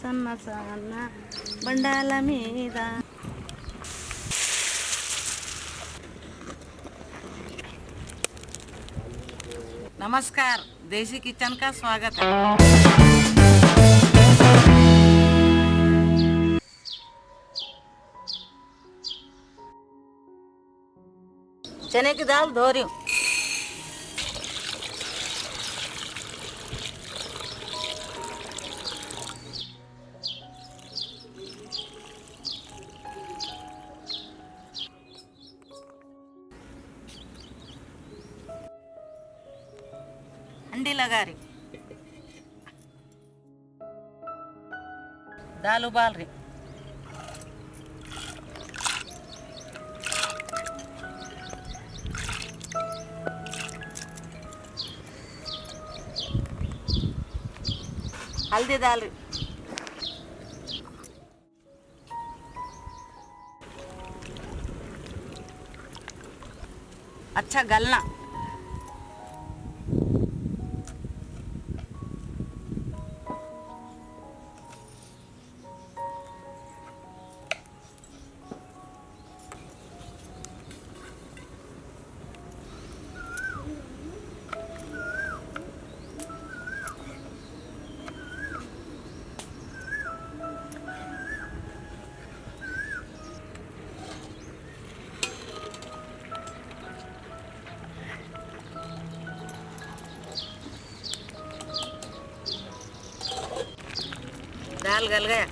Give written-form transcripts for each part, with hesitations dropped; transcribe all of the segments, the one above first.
సన్న సన్న బండాల మీద. नमस्कार, देसी किचन का स्वागत है। चने की दाल धो रही हूँ। हंडी लगा रही, दाल उबाल रही। हल्दी डाल रही। अच्छा गलना। दाल गल गया।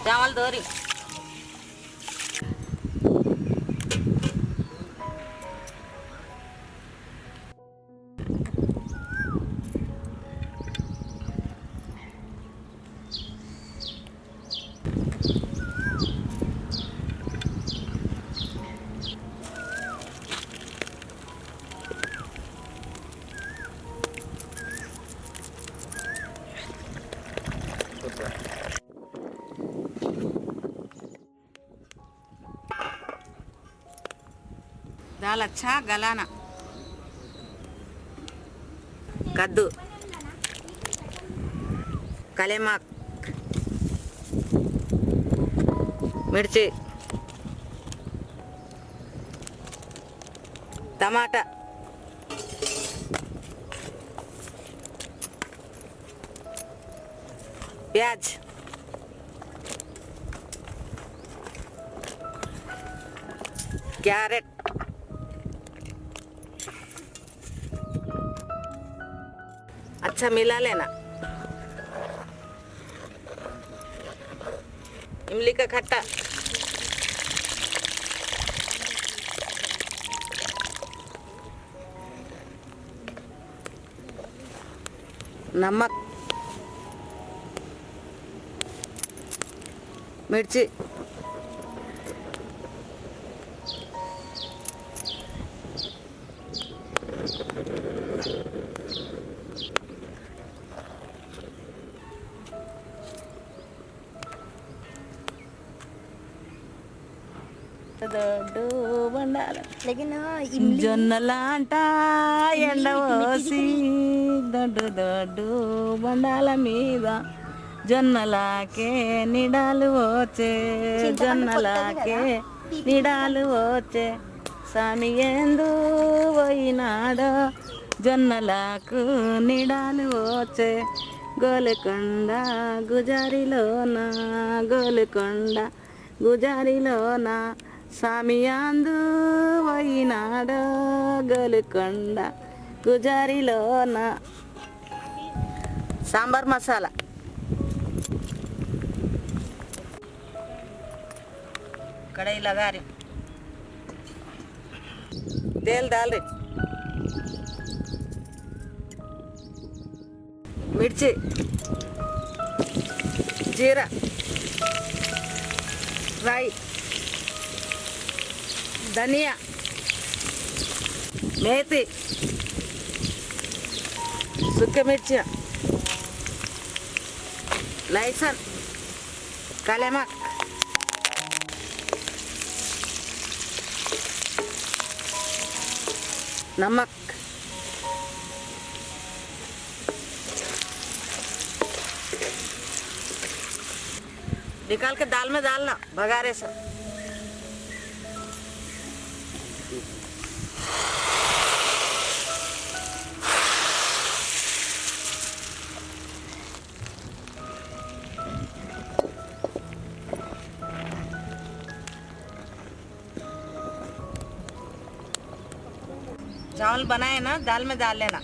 चावल धो रही। दाल अच्छा गलाना। कद्दू, कलेमाक, मिर्ची, टमाटा, प्याज, कैरेट, अच्छा मिला लेना। इमली का खट्टा, नमक, मिर्ची, జొన్నలాంట ఎండవోసి దొడ్డు దొడ్డు బండాల మీద జొన్నలాకే నిడాలు వచ్చే, జొన్నలాకే నిడాలు వచ్చే, స్వామి ఎందు పోయినాడో జొన్నలకు నిడాలు వచ్చే. గోలుకొండ గుజారిలోన, గోలుకొండ గుజారిలోన, స్వామి అందు పోయినాడో గోలుకొండ గుజారిలోన. सांबर मसाला, कढ़ाई लगा रही, तेल डाल रही, मिर्ची, जीरा, राई, धनिया, मेथी, सूखे मिर्चियाँ, लहसुन, काले नमक, नमक, निकाल के दाल में डालना भगारे से। चावल बनाए ना, दाल में डाल लेना।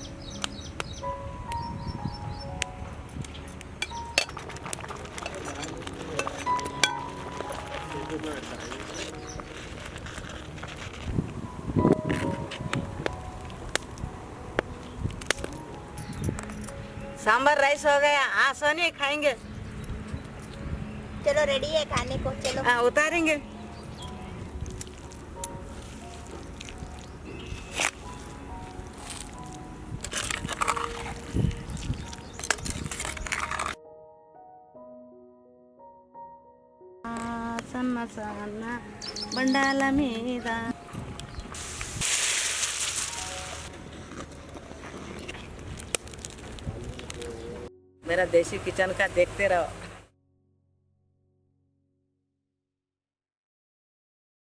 सांबर राइस हो गया। हाँ सोनी खाएंगे। चलो रेडी है खाने को, चलो। हाँ उतारेंगे। సన్న సన్న బండాల మీద मेरा देसी किचन का देखते रहो।